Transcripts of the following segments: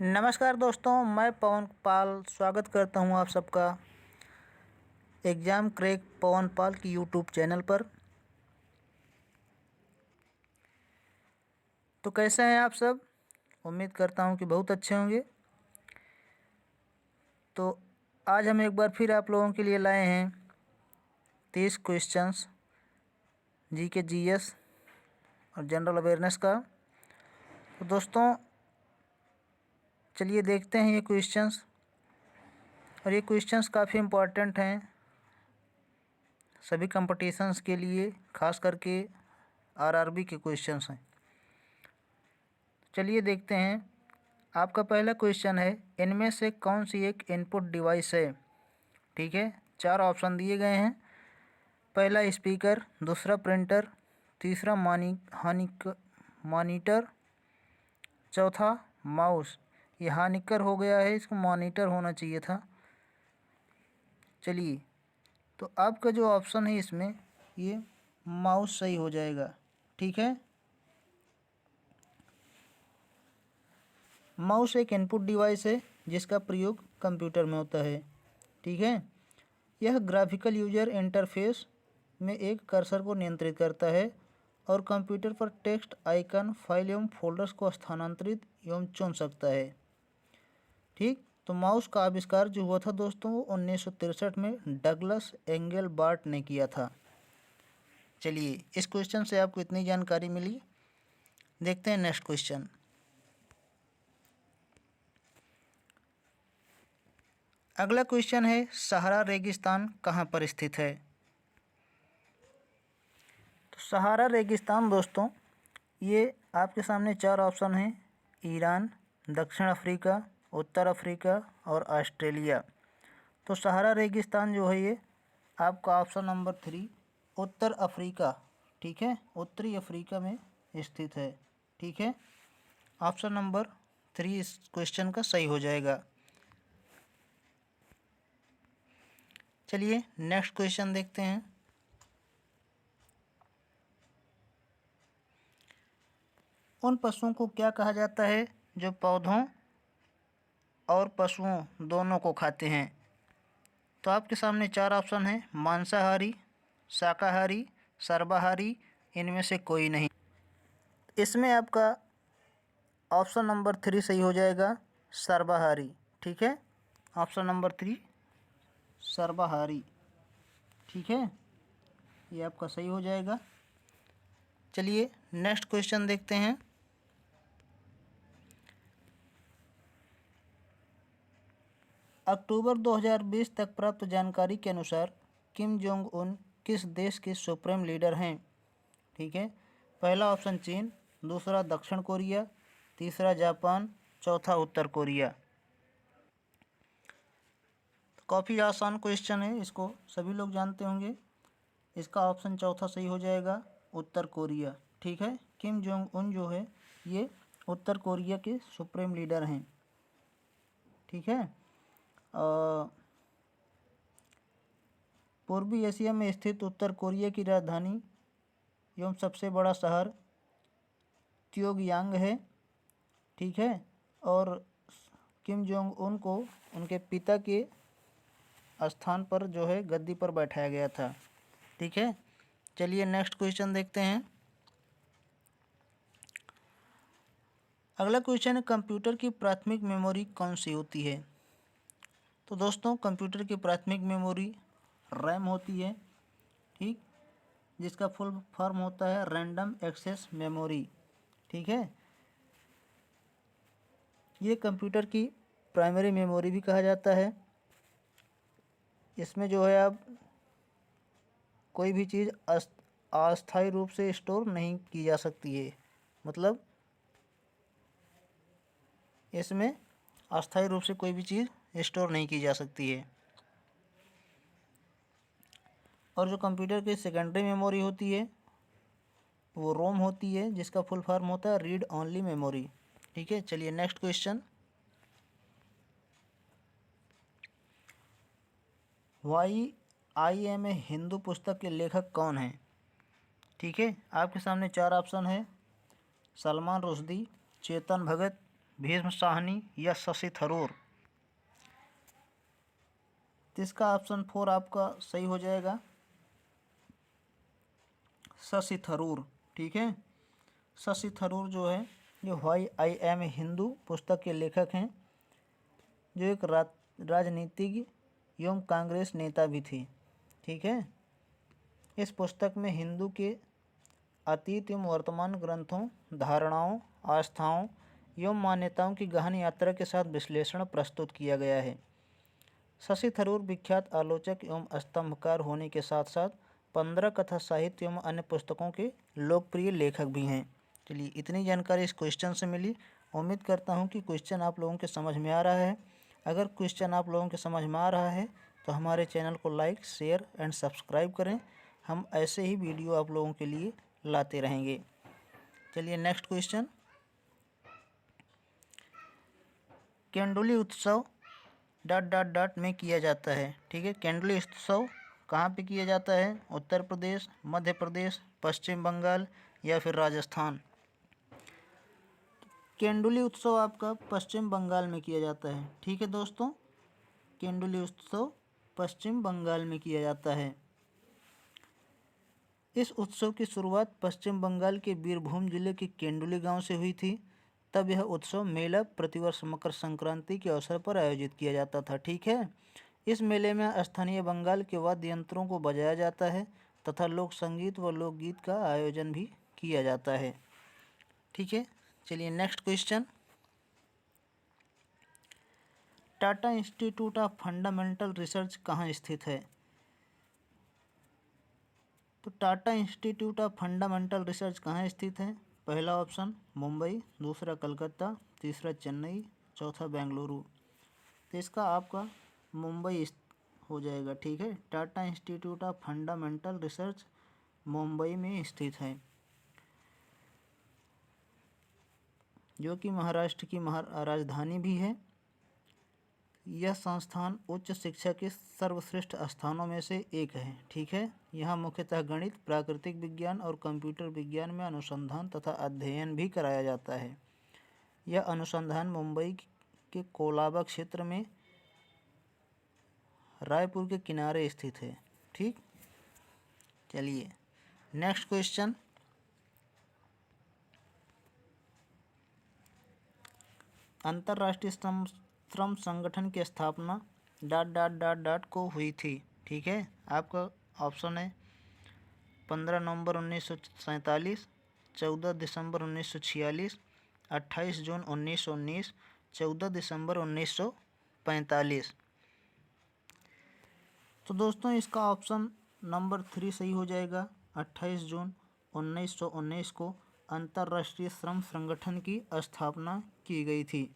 नमस्कार दोस्तों, मैं पवन पाल स्वागत करता हूं आप सबका एग्ज़ाम क्रैक पवन पाल की यूट्यूब चैनल पर। तो कैसे हैं आप सब? उम्मीद करता हूं कि बहुत अच्छे होंगे। तो आज हम एक बार फिर आप लोगों के लिए लाए हैं 30 क्वेश्चंस जीके जीएस और जनरल अवेयरनेस का। तो दोस्तों चलिए देखते हैं ये क्वेश्चंस, और ये क्वेश्चंस काफ़ी इम्पोर्टेंट हैं सभी कंपटीशंस के लिए, खास करके आरआरबी के क्वेश्चंस हैं। चलिए देखते हैं। आपका पहला क्वेश्चन है, इनमें से कौन सी एक इनपुट डिवाइस है? ठीक है, 4 ऑप्शन दिए गए हैं। पहला स्पीकर, दूसरा प्रिंटर, तीसरा मॉनिटर, चौथा माउस। ये हानिकर हो गया है, इसको मॉनिटर होना चाहिए था। चलिए, तो आपका जो ऑप्शन है इसमें ये माउस सही हो जाएगा। ठीक है, माउस एक इनपुट डिवाइस है जिसका प्रयोग कंप्यूटर में होता है। ठीक है, यह ग्राफिकल यूजर इंटरफेस में एक कर्सर को नियंत्रित करता है और कंप्यूटर पर टेक्स्ट, आइकन, फाइल एवं फोल्डर्स को स्थानांतरित एवं चुन सकता है। ठीक, तो माउस का आविष्कार जो हुआ था दोस्तों वो 1963 में डगलस एंगलबार्ट ने किया था। चलिए, इस क्वेश्चन से आपको इतनी जानकारी मिली। देखते हैं नेक्स्ट क्वेश्चन। अगला क्वेश्चन है, सहारा रेगिस्तान कहाँ पर स्थित है? तो सहारा रेगिस्तान दोस्तों, ये आपके सामने 4 ऑप्शन हैं: ईरान, दक्षिण अफ्रीका, उत्तर अफ्रीका और ऑस्ट्रेलिया। तो सहारा रेगिस्तान जो है ये आपका ऑप्शन नंबर 3 उत्तर अफ्रीका, ठीक है, उत्तरी अफ्रीका में स्थित है। ठीक है, ऑप्शन नंबर 3 इस क्वेश्चन का सही हो जाएगा। चलिए नेक्स्ट क्वेश्चन देखते हैं। उन पशुओं को क्या कहा जाता है जो पौधों और पशुओं दोनों को खाते हैं? तो आपके सामने 4 ऑप्शन हैं: मांसाहारी, शाकाहारी, सर्वाहारी, इनमें से कोई नहीं। इसमें आपका ऑप्शन नंबर 3 सही हो जाएगा, सर्वाहारी। ठीक है, ऑप्शन नंबर 3 सर्वाहारी। ठीक है, ये आपका सही हो जाएगा। चलिए नेक्स्ट क्वेश्चन देखते हैं। अक्टूबर 2020 तक प्राप्त जानकारी के अनुसार किम जोंग उन किस देश के सुप्रीम लीडर हैं? ठीक है, पहला ऑप्शन चीन, दूसरा दक्षिण कोरिया, तीसरा जापान, चौथा उत्तर कोरिया। तो काफ़ी आसान क्वेश्चन है, इसको सभी लोग जानते होंगे। इसका ऑप्शन चौथा सही हो जाएगा, उत्तर कोरिया। ठीक है, किम जोंग उन जो है ये उत्तर कोरिया के सुप्रीम लीडर हैं। ठीक है, पूर्वी एशिया में स्थित उत्तर कोरिया की राजधानी एवं सबसे बड़ा शहर प्योंगयांग है। ठीक है, और किम जोंग उन को उनके पिता के स्थान पर जो है गद्दी पर बैठाया गया था। ठीक है, चलिए नेक्स्ट क्वेश्चन देखते हैं। अगला क्वेश्चन है, कंप्यूटर की प्राथमिक मेमोरी कौन सी होती है? तो दोस्तों कंप्यूटर की प्राथमिक मेमोरी रैम होती है। ठीक, जिसका फुल फॉर्म होता है रैंडम एक्सेस मेमोरी। ठीक है, ये कंप्यूटर की प्राइमरी मेमोरी भी कहा जाता है। इसमें जो है आप कोई भी चीज़ अस्थायी रूप से स्टोर नहीं की जा सकती है, मतलब इसमें अस्थायी रूप से कोई भी चीज़ स्टोर नहीं की जा सकती है। और जो कंप्यूटर की सेकेंडरी मेमोरी होती है वो रोम होती है, जिसका फुल फॉर्म होता है रीड ओनली मेमोरी। ठीक है, चलिए next question. Why I am a Hindu पुस्तक के लेखक कौन हैं? ठीक है, आपके सामने 4 ऑप्शन है: सलमान रुश्दी, चेतन भगत, भीष्म साहनी या शशि थरूर। तो इसका ऑप्शन 4 आपका सही हो जाएगा, शशि थरूर। ठीक है, शशि थरूर जो है ये why I am a Hindu पुस्तक के लेखक हैं, जो एक राजनीतिज्ञ एवं कांग्रेस नेता भी थी। ठीक है, इस पुस्तक में हिंदू के अतीत एवं वर्तमान ग्रंथों, धारणाओं, आस्थाओं एवं मान्यताओं की गहन यात्रा के साथ विश्लेषण प्रस्तुत किया गया है। शशि थरूर विख्यात आलोचक एवं स्तंभकार होने के साथ साथ 15 कथा साहित्य एवं अन्य पुस्तकों के लोकप्रिय लेखक भी हैं। चलिए, इतनी जानकारी इस क्वेश्चन से मिली। उम्मीद करता हूं कि क्वेश्चन आप लोगों के समझ में आ रहा है। अगर क्वेश्चन आप लोगों के समझ में आ रहा है तो हमारे चैनल को लाइक, शेयर एंड सब्सक्राइब करें। हम ऐसे ही वीडियो आप लोगों के लिए लाते रहेंगे। चलिए नेक्स्ट क्वेश्चन, केंडुली उत्सव ... में किया जाता है। ठीक है, केंडुली उत्सव कहाँ पे किया जाता है? उत्तर प्रदेश, मध्य प्रदेश, पश्चिम बंगाल या फिर राजस्थान। केंडुली उत्सव आपका पश्चिम बंगाल में किया जाता है। ठीक है दोस्तों, केंडुली उत्सव पश्चिम बंगाल में किया जाता है। इस उत्सव की शुरुआत पश्चिम बंगाल के बीरभूम जिले के केंडुली गांव से हुई थी। तब यह उत्सव मेला प्रतिवर्ष मकर संक्रांति के अवसर पर आयोजित किया जाता था। ठीक है, इस मेले में स्थानीय बंगाल के वाद्य यंत्रों को बजाया जाता है तथा लोक संगीत व लोकगीत का आयोजन भी किया जाता है। ठीक है, चलिए next question, Tata institute of fundamental research कहाँ स्थित है? तो Tata institute of fundamental research कहाँ स्थित है? पहला ऑप्शन मुंबई, दूसरा कलकत्ता, तीसरा चेन्नई, चौथा बेंगलुरु। तो इसका आपका मुंबई हो जाएगा। ठीक है, Tata institute of fundamental research Mumbai में स्थित है, जो कि महाराष्ट्र की राजधानी भी है। यह संस्थान उच्च शिक्षा के सर्वश्रेष्ठ स्थानों में से एक है। ठीक है, यहाँ मुख्यतः गणित, प्राकृतिक विज्ञान और कंप्यूटर विज्ञान में अनुसंधान तथा अध्ययन भी कराया जाता है। यह अनुसंधान मुंबई के कोलाबा क्षेत्र में रायपुर के किनारे स्थित है। ठीक, चलिए नेक्स्ट क्वेश्चन, अंतर्राष्ट्रीय श्रम संगठन की स्थापना ... को हुई थी। ठीक है, आपका ऑप्शन है 15 नवंबर 1947, 14 दिसंबर 1946, 28 जून 1919, 14 दिसंबर 1945। तो दोस्तों इसका ऑप्शन नंबर 3 सही हो जाएगा। 28 जून 1919 को अंतर्राष्ट्रीय श्रम संगठन की स्थापना की गई थी।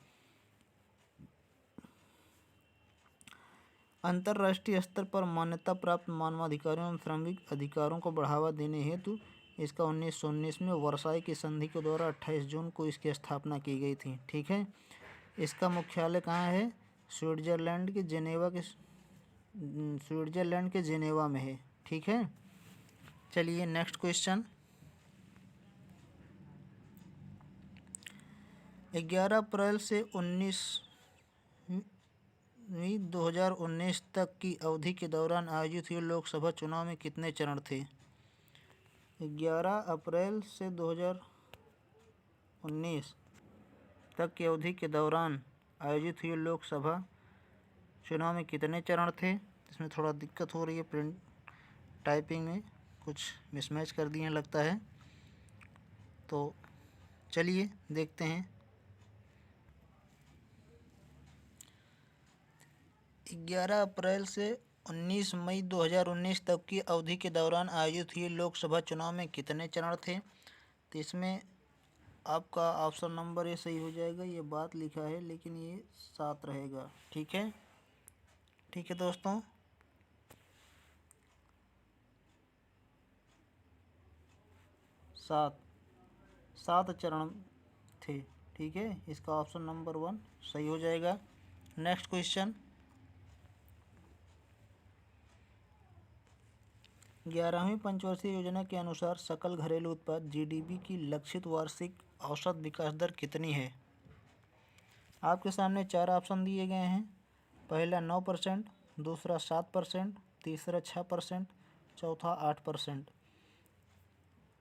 अंतर्राष्ट्रीय स्तर पर मान्यता प्राप्त मानवाधिकारों एवं श्रमिक अधिकारों को बढ़ावा देने हेतु इसका 1919 में वर्साई की संधि के द्वारा 28 जून को इसकी स्थापना की गई थी। ठीक है, इसका मुख्यालय कहाँ है? स्विट्जरलैंड के जेनेवा में है। ठीक है, चलिए नेक्स्ट क्वेश्चन, 11 अप्रैल से 2019 तक की अवधि के दौरान आयोजित हुए लोकसभा चुनाव में कितने चरण थे? 11 अप्रैल से 2019 तक की अवधि के दौरान आयोजित हुए लोकसभा चुनाव में कितने चरण थे? इसमें थोड़ा दिक्कत हो रही है, प्रिंट टाइपिंग में कुछ मिसमैच कर दिए लगता है। तो चलिए देखते हैं। 11 अप्रैल से 19 मई 2019 तक की अवधि के दौरान आयोजित हुए लोकसभा चुनाव में कितने चरण थे? तो इसमें आपका ऑप्शन नंबर ए सही हो जाएगा। ये बात लिखा है लेकिन ये 7 रहेगा। ठीक है, ठीक है दोस्तों, सात चरण थे। ठीक है, इसका ऑप्शन नंबर 1 सही हो जाएगा। नेक्स्ट क्वेश्चन, 11वीं पंचवर्षीय योजना के अनुसार सकल घरेलू उत्पाद (जीडीपी) की लक्षित वार्षिक औसत विकास दर कितनी है? आपके सामने 4 ऑप्शन दिए गए हैं। पहला 9%, दूसरा 7%, तीसरा 6%, चौथा 8%।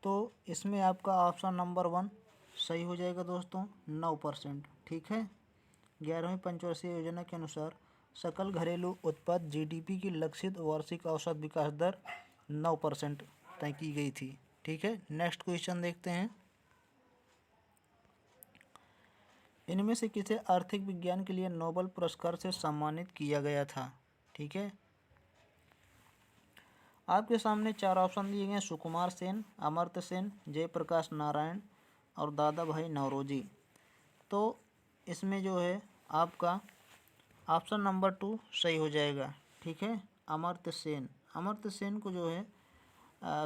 तो इसमें आपका ऑप्शन नंबर 1 सही हो जाएगा दोस्तों, 9%। ठीक है। 11वीं पंचवर्षीय योजना के अनुसार सकल घरेलू उत्पाद जीडीपी की लक्षित वार्षिक औसत विकास दर 9% तय की गई थी। ठीक है। नेक्स्ट क्वेश्चन देखते हैं। इनमें से किसे आर्थिक विज्ञान के लिए नोबेल पुरस्कार से सम्मानित किया गया था? ठीक है। आपके सामने 4 ऑप्शन दिए गए, सुकुमार सेन, अमर्त्य सेन, जयप्रकाश नारायण और दादा भाई नौरोजी। तो इसमें जो है आपका ऑप्शन नंबर 2 सही हो जाएगा। ठीक है। अमर्त्य सेन, अमर्त्य सेन को जो है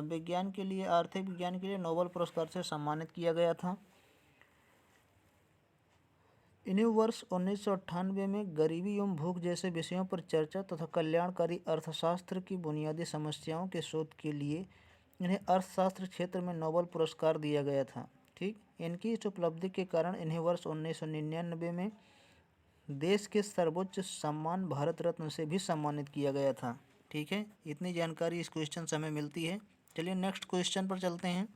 विज्ञान के लिए, आर्थिक विज्ञान के लिए नोबेल पुरस्कार से सम्मानित किया गया था। इन्हीं वर्ष 1998 में गरीबी एवं भूख जैसे विषयों पर चर्चा तथा कल्याणकारी अर्थशास्त्र की बुनियादी समस्याओं के शोध के लिए इन्हें अर्थशास्त्र क्षेत्र में नोबेल पुरस्कार दिया गया था। ठीक। इनकी इस उपलब्धि के कारण इन्हें वर्ष 1999 में देश के सर्वोच्च सम्मान भारत रत्न से भी सम्मानित किया गया था। ठीक है। इतनी जानकारी इस क्वेश्चन से हमें मिलती है। चलिए नेक्स्ट क्वेश्चन पर चलते हैं।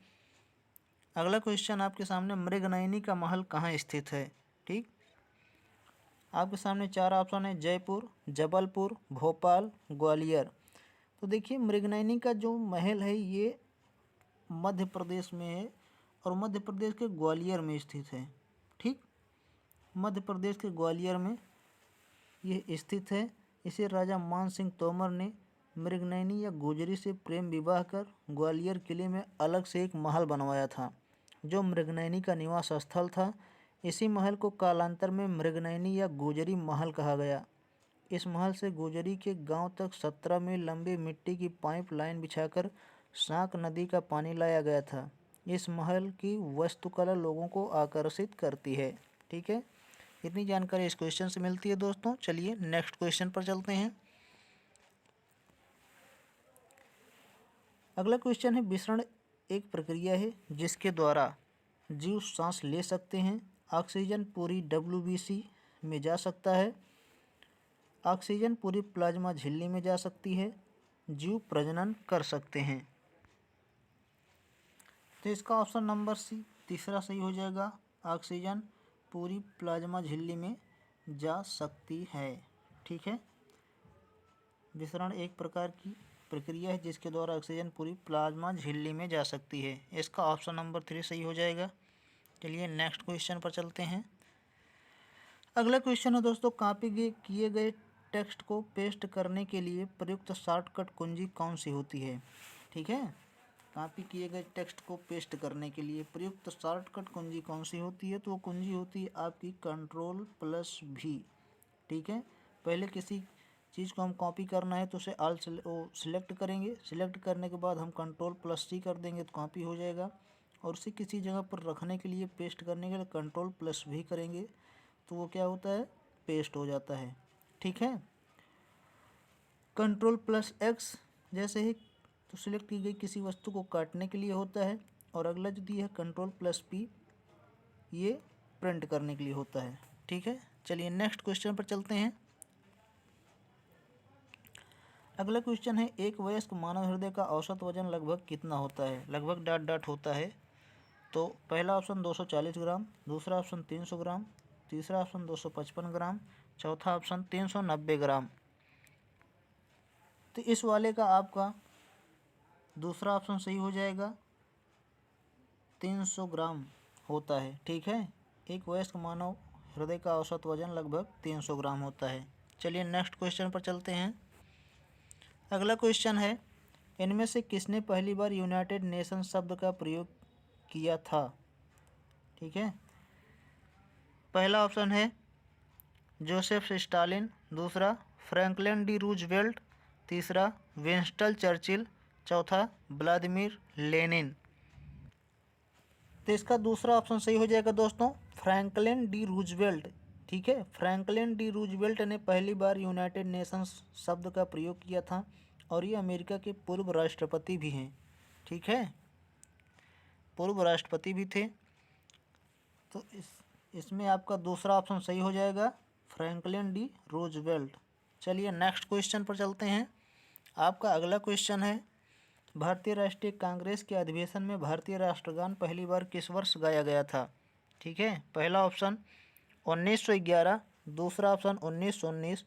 अगला क्वेश्चन आपके सामने, मृगनयनी का महल कहाँ स्थित है? ठीक। आपके सामने 4 ऑप्शन है, जयपुर, जबलपुर, भोपाल, ग्वालियर। तो देखिए मृगनयनी का जो महल है ये मध्य प्रदेश में है और मध्य प्रदेश के ग्वालियर में स्थित है। ठीक। मध्य प्रदेश के ग्वालियर में ये स्थित है। इसे राजा मान सिंह तोमर ने मृगनयनी या गुजरी से प्रेम विवाह कर ग्वालियर किले में अलग से एक महल बनवाया था, जो मृगनयनी का निवास स्थल था। इसी महल को कालांतर में मृगनयनी या गुजरी महल कहा गया। इस महल से गुजरी के गांव तक 17 मील लंबी मिट्टी की पाइप लाइन बिछाकर साँक नदी का पानी लाया गया था। इस महल की वास्तुकला लोगों को आकर्षित करती है। ठीक है। इतनी जानकारी इस क्वेश्चन से मिलती है दोस्तों। चलिए नेक्स्ट क्वेश्चन पर चलते हैं। अगला क्वेश्चन है, विसरण एक प्रक्रिया है जिसके द्वारा जीव सांस ले सकते हैं। ऑक्सीजन पूरी WBC में जा सकता है। ऑक्सीजन पूरी प्लाज्मा झिल्ली में जा सकती है। जीव प्रजनन कर सकते हैं। तो इसका ऑप्शन नंबर सी तीसरा सही हो जाएगा। ऑक्सीजन पूरी प्लाज्मा झिल्ली में जा सकती है। ठीक है। विसरण एक प्रकार की प्रक्रिया है जिसके द्वारा ऑक्सीजन पूरी प्लाज्मा झिल्ली में जा सकती है। इसका ऑप्शन नंबर 3 सही हो जाएगा। चलिए नेक्स्ट क्वेश्चन पर चलते हैं। अगला क्वेश्चन है दोस्तों, कॉपी किए गए टेक्स्ट को पेस्ट करने के लिए प्रयुक्त शॉर्टकट कुंजी कौन सी होती है? ठीक है। कॉपी किए गए टेक्स्ट को पेस्ट करने के लिए प्रयुक्त शॉर्टकट कुंजी कौन सी होती है? तो वो कुंजी होती है आपकी Ctrl+V। ठीक है। पहले किसी चीज़ को हम कॉपी करना है तो उसे ऑल सिलेक्ट करेंगे। सिलेक्ट करने के बाद हम Ctrl+C कर देंगे तो कॉपी हो जाएगा। और उसे किसी जगह पर रखने के लिए, पेस्ट करने के लिए Ctrl+V करेंगे तो वो क्या होता है? पेस्ट हो जाता है। ठीक है। Ctrl+X जैसे ही तो सिलेक्ट की गई किसी वस्तु को काटने के लिए होता है। और अगला जो दिया है Ctrl+P, ये प्रिंट करने के लिए होता है। ठीक है। चलिए नेक्स्ट क्वेश्चन पर चलते हैं। अगला क्वेश्चन है, एक वयस्क मानव हृदय का औसत वजन लगभग कितना होता है? लगभग डॉट डॉट होता है। तो पहला ऑप्शन 240 ग्राम, दूसरा ऑप्शन 300 ग्राम, तीसरा ऑप्शन 255 ग्राम, चौथा ऑप्शन 390 ग्राम। तो इस वाले का आपका दूसरा ऑप्शन सही हो जाएगा, 300 ग्राम होता है। ठीक है। एक वयस्क मानव हृदय का औसत वजन लगभग 300 ग्राम होता है। चलिए नेक्स्ट क्वेश्चन पर चलते हैं। अगला क्वेश्चन है, इनमें से किसने पहली बार यूनाइटेड नेशन शब्द का प्रयोग किया था? ठीक है। पहला ऑप्शन है जोसेफ स्टालिन, दूसरा फ्रैंकलिन डी रूजवेल्ट, तीसरा विंस्टन चर्चिल, चौथा व्लादिमीर लेनिन। तो इसका दूसरा ऑप्शन सही हो जाएगा दोस्तों, फ्रैंकलिन डी रूजवेल्ट। ठीक है। फ्रैंकलिन डी रूजवेल्ट ने पहली बार यूनाइटेड नेशंस शब्द का प्रयोग किया था और ये अमेरिका के पूर्व राष्ट्रपति भी हैं। ठीक है। पूर्व राष्ट्रपति भी थे। तो इसमें आपका दूसरा ऑप्शन सही हो जाएगा, फ्रैंकलिन डी रूजवेल्ट। चलिए नेक्स्ट क्वेश्चन पर चलते हैं। आपका अगला क्वेश्चन है, भारतीय राष्ट्रीय कांग्रेस के अधिवेशन में भारतीय राष्ट्रगान पहली बार किस वर्ष गाया गया था? ठीक है, पहला ऑप्शन 1911, दूसरा ऑप्शन 1919,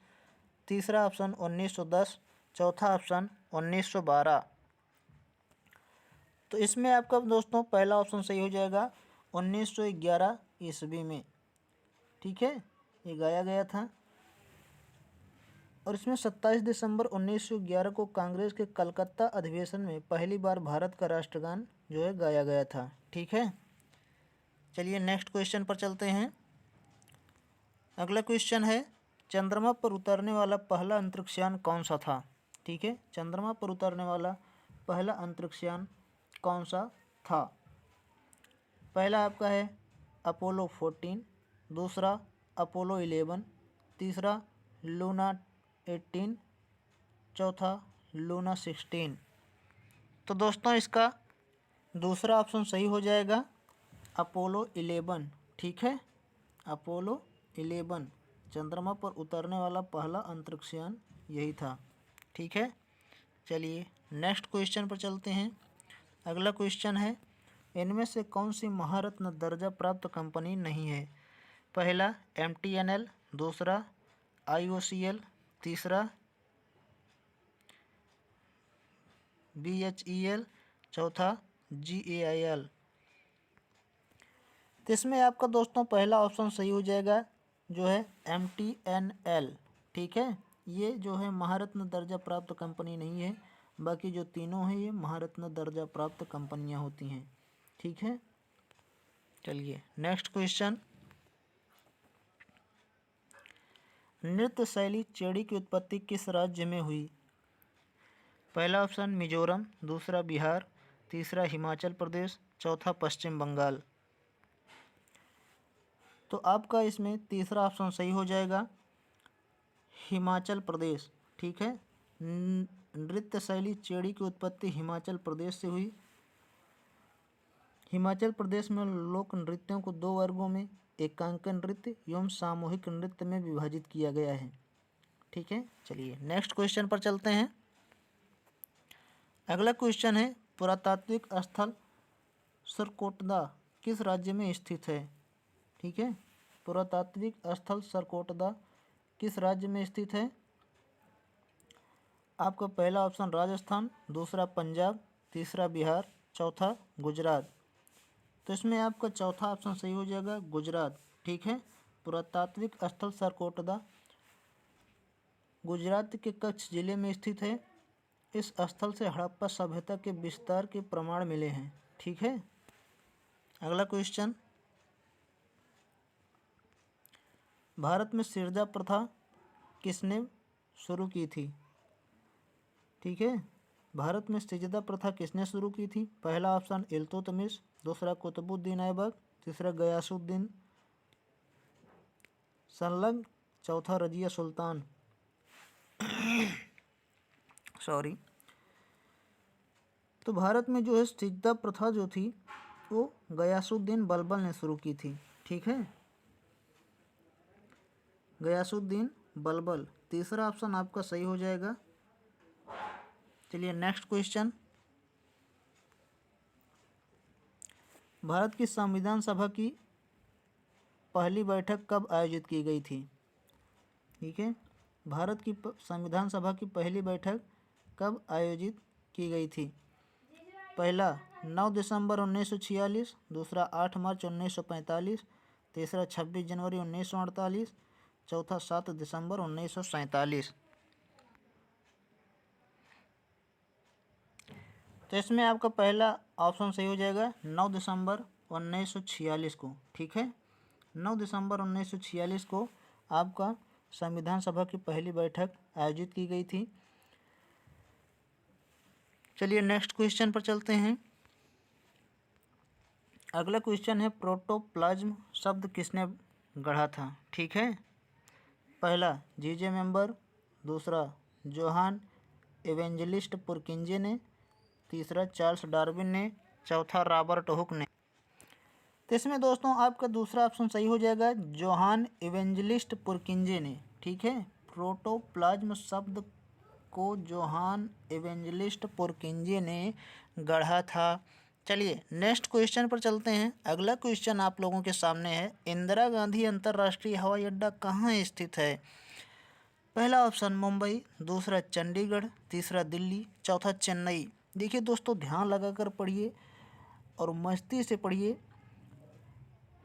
तीसरा ऑप्शन 1910, चौथा ऑप्शन 1912। तो इसमें आपका दोस्तों पहला ऑप्शन सही हो जाएगा, 1911 ईस्वी में। ठीक है, ये गाया गया था और इसमें 27 दिसंबर 1911 को कांग्रेस के कलकत्ता अधिवेशन में पहली बार भारत का राष्ट्रगान जो है गाया गया था। ठीक है, चलिए नेक्स्ट क्वेश्चन पर चलते हैं। अगला क्वेश्चन है, चंद्रमा पर उतरने वाला पहला अंतरिक्षयान कौन सा था? ठीक है, चंद्रमा पर उतरने वाला पहला अंतरिक्षयान कौन सा था? पहला आपका है अपोलो 14, दूसरा अपोलो 11, तीसरा लूना 18, चौथा लूना 16। तो दोस्तों इसका दूसरा ऑप्शन सही हो जाएगा, अपोलो 11। ठीक है, अपोलो 11 चंद्रमा पर उतरने वाला पहला अंतरिक्षयान यही था। ठीक है, चलिए नेक्स्ट क्वेश्चन पर चलते हैं। अगला क्वेश्चन है, इनमें से कौन सी महारत्न दर्जा प्राप्त कंपनी नहीं है? पहला MTNL, दूसरा IOCL, तीसरा BHEL, चौथा GAIL। तो इसमें आपका दोस्तों पहला ऑप्शन सही हो जाएगा, जो है MTNL। ठीक है, ये जो है महारत्न दर्जा प्राप्त कंपनी नहीं है, बाकी जो तीनों हैं ये महारत्न दर्जा प्राप्त कंपनियां होती हैं। ठीक है, चलिए नेक्स्ट क्वेश्चन, नृत्य शैली चेड़ी की उत्पत्ति किस राज्य में हुई? पहला ऑप्शन मिजोरम, दूसरा बिहार, तीसरा हिमाचल प्रदेश, चौथा पश्चिम बंगाल। तो आपका इसमें तीसरा ऑप्शन सही हो जाएगा, हिमाचल प्रदेश। ठीक है, नृत्य शैली चेड़ी की उत्पत्ति हिमाचल प्रदेश से हुई। हिमाचल प्रदेश में लोक नृत्यों को दो वर्गों में, एकांकन नृत्य एवं सामूहिक नृत्य में विभाजित किया गया है। ठीक है, चलिए नेक्स्ट क्वेश्चन पर चलते हैं। अगला क्वेश्चन है, पुरातात्विक स्थल सरकोटदा किस राज्य में स्थित है? ठीक है, पुरातात्विक स्थल सरकोटदा किस राज्य में स्थित है? आपका पहला ऑप्शन राजस्थान, दूसरा पंजाब, तीसरा बिहार, चौथा गुजरात। तो इसमें आपका चौथा ऑप्शन सही हो जाएगा, गुजरात। ठीक है, पुरातात्विक स्थल सरकोटदा गुजरात के कच्छ जिले में स्थित है। इस स्थल से हड़प्पा सभ्यता के विस्तार के प्रमाण मिले हैं। ठीक है, अगला क्वेश्चन, भारत में सिरजा प्रथा किसने शुरू की थी? ठीक है, भारत में सिजदा प्रथा किसने शुरू की थी? पहला ऑप्शन इल्तुतमिश, दूसरा कुतुबुद्दीन ऐबक, तीसरा गयासुद्दीन सल्लग, चौथा रजिया सुल्तान। सॉरी। तो भारत में जो है सिजदा प्रथा जो थी वो गयासुद्दीन बलबल ने शुरू की थी। ठीक है, गयासुद्दीन बलबल, तीसरा ऑप्शन आपका सही हो जाएगा। चलिए नेक्स्ट क्वेश्चन, भारत की संविधान सभा की पहली बैठक कब आयोजित की गई थी? ठीक है, भारत की संविधान सभा की पहली बैठक कब आयोजित की गई थी? पहला 9 दिसंबर 1946, दूसरा 8 मार्च 1945, तीसरा 26 जनवरी 1948, चौथा 7 दिसंबर 1947। तो इसमें आपका पहला ऑप्शन सही हो जाएगा, 9 दिसंबर 1946 को। ठीक है, 9 दिसंबर 1946 को आपका संविधान सभा की पहली बैठक आयोजित की गई थी। चलिए नेक्स्ट क्वेश्चन पर चलते हैं। अगला क्वेश्चन है, प्रोटोप्लाज्म शब्द किसने गढ़ा था? ठीक है, पहला जीजे मेंबर, दूसरा जोहान एवेंजलिस्ट पुरकिंजे ने, तीसरा चार्ल्स डार्विन ने, चौथा रॉबर्ट हुक ने। तो इसमें दोस्तों आपका दूसरा ऑप्शन सही हो जाएगा, जोहान इवेंजलिस्ट पुरकिंजे ने। ठीक है, प्रोटोप्लाज्म शब्द को जोहान इवेंजलिस्ट पुरकिंजे ने गढ़ा था। चलिए नेक्स्ट क्वेश्चन पर चलते हैं। अगला क्वेश्चन आप लोगों के सामने है, इंदिरा गांधी अंतर्राष्ट्रीय हवाई अड्डा कहाँ स्थित है? पहला ऑप्शन मुंबई, दूसरा चंडीगढ़, तीसरा दिल्ली, चौथा चेन्नई। देखिए दोस्तों, ध्यान लगाकर पढ़िए और मस्ती से पढ़िए,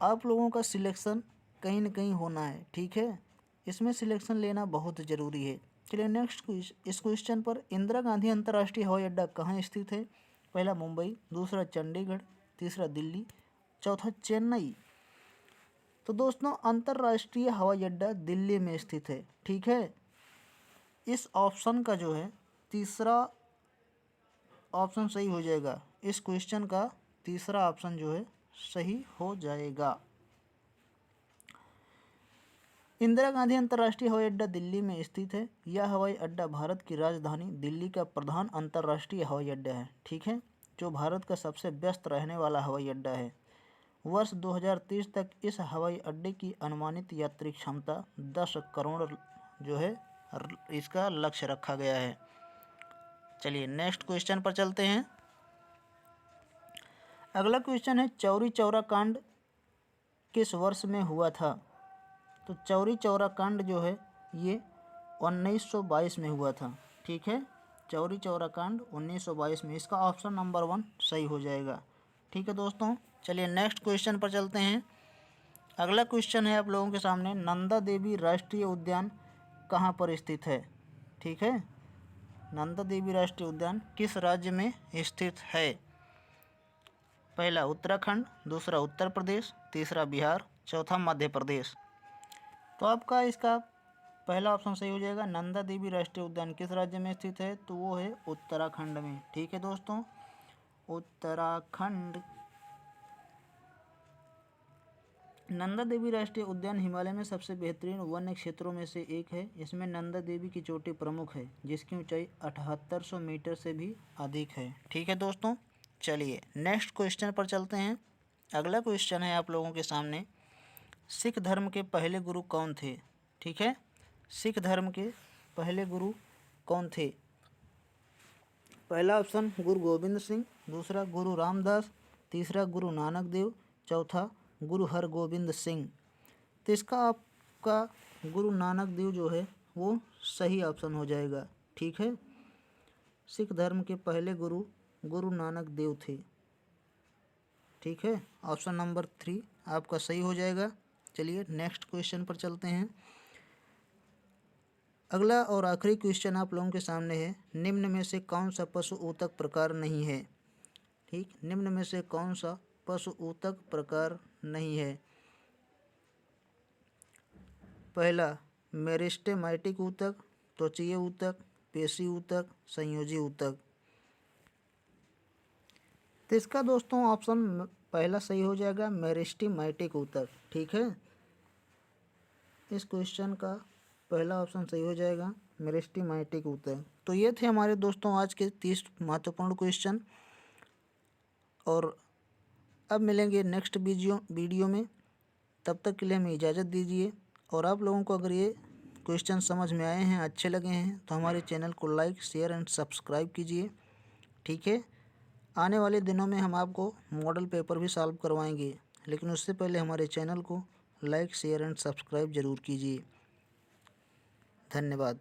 आप लोगों का सिलेक्शन कहीं न कहीं होना है। ठीक है, इसमें सिलेक्शन लेना बहुत ज़रूरी है। चलिए नेक्स्ट इस क्वेश्चन पर, इंदिरा गांधी अंतर्राष्ट्रीय हवाई अड्डा कहाँ स्थित है? पहला मुंबई, दूसरा चंडीगढ़, तीसरा दिल्ली, चौथा चेन्नई। तो दोस्तों अंतर्राष्ट्रीय हवाई अड्डा दिल्ली में स्थित है। ठीक है, इस ऑप्शन का जो है तीसरा ऑप्शन सही हो जाएगा। इस क्वेश्चन का तीसरा ऑप्शन जो है सही हो जाएगा। इंदिरा गांधी अंतर्राष्ट्रीय हवाई अड्डा दिल्ली में स्थित है। यह हवाई अड्डा भारत की राजधानी दिल्ली का प्रधान अंतर्राष्ट्रीय हवाई अड्डा है। ठीक है, जो भारत का सबसे व्यस्त रहने वाला हवाई अड्डा है। वर्ष 2030 तक इस हवाई अड्डे की अनुमानित यात्री क्षमता 10 करोड़ जो है इसका लक्ष्य रखा गया है। चलिए नेक्स्ट क्वेश्चन पर चलते हैं। अगला क्वेश्चन है, चौरी चौरा कांड किस वर्ष में हुआ था? तो चौरी चौरा कांड जो है ये 1922 में हुआ था। ठीक है, चौरी चौरा कांड 1922 में, इसका ऑप्शन नंबर 1 सही हो जाएगा। ठीक है दोस्तों, चलिए नेक्स्ट क्वेश्चन पर चलते हैं। अगला क्वेश्चन है आप लोगों के सामने, नंदा देवी राष्ट्रीय उद्यान कहाँ पर स्थित है? ठीक है, नंदा देवी राष्ट्रीय उद्यान किस राज्य में स्थित है? पहला उत्तराखंड, दूसरा उत्तर प्रदेश, तीसरा बिहार, चौथा मध्य प्रदेश। तो आपका इसका पहला ऑप्शन सही हो जाएगा। नंदा देवी राष्ट्रीय उद्यान किस राज्य में स्थित है? तो वो है उत्तराखंड में। ठीक है दोस्तों, उत्तराखंड। नंदा देवी राष्ट्रीय उद्यान हिमालय में सबसे बेहतरीन वन्य क्षेत्रों में से एक है। इसमें नंदा देवी की चोटी प्रमुख है, जिसकी ऊंचाई 7800 मीटर से भी अधिक है। ठीक है दोस्तों, चलिए नेक्स्ट क्वेश्चन पर चलते हैं। अगला क्वेश्चन है आप लोगों के सामने, सिख धर्म के पहले गुरु कौन थे? ठीक है, सिख धर्म के पहले गुरु कौन थे? पहला ऑप्शन गुरु गोविंद सिंह, दूसरा गुरु रामदास, तीसरा गुरु नानक देव, चौथा गुरु हरगोविंद सिंह। तो इसका आपका गुरु नानक देव जो है वो सही ऑप्शन हो जाएगा। ठीक है, सिख धर्म के पहले गुरु गुरु नानक देव थे। ठीक है, ऑप्शन नंबर 3 आपका सही हो जाएगा। चलिए नेक्स्ट क्वेश्चन पर चलते हैं। अगला और आखिरी क्वेश्चन आप लोगों के सामने है, निम्न में से कौन सा पशु ऊतक प्रकार नहीं है? ठीक, निम्न में से कौन सा पशु ऊतक प्रकार नहीं है? पहला मेरिस्टेमेटिक ऊतक, त्वचीय ऊतक, पेशी ऊतक, संयोजी ऊतक। तो इसका दोस्तों ऑप्शन पहला सही हो जाएगा, मेरिस्टेमेटिक ऊतक। ठीक है, इस क्वेश्चन का पहला ऑप्शन सही हो जाएगा, मेरिस्टेमेटिक ऊतक। तो ये थे हमारे दोस्तों आज के 30 महत्वपूर्ण क्वेश्चन, और अब मिलेंगे नेक्स्ट वीडियो में। तब तक के लिए हमें इजाज़त दीजिए। और आप लोगों को अगर ये क्वेश्चन समझ में आए हैं, अच्छे लगे हैं, तो हमारे चैनल को लाइक, शेयर एंड सब्सक्राइब कीजिए। ठीक है, आने वाले दिनों में हम आपको मॉडल पेपर भी सॉल्व करवाएंगे, लेकिन उससे पहले हमारे चैनल को लाइक, शेयर एंड सब्सक्राइब ज़रूर कीजिए। धन्यवाद।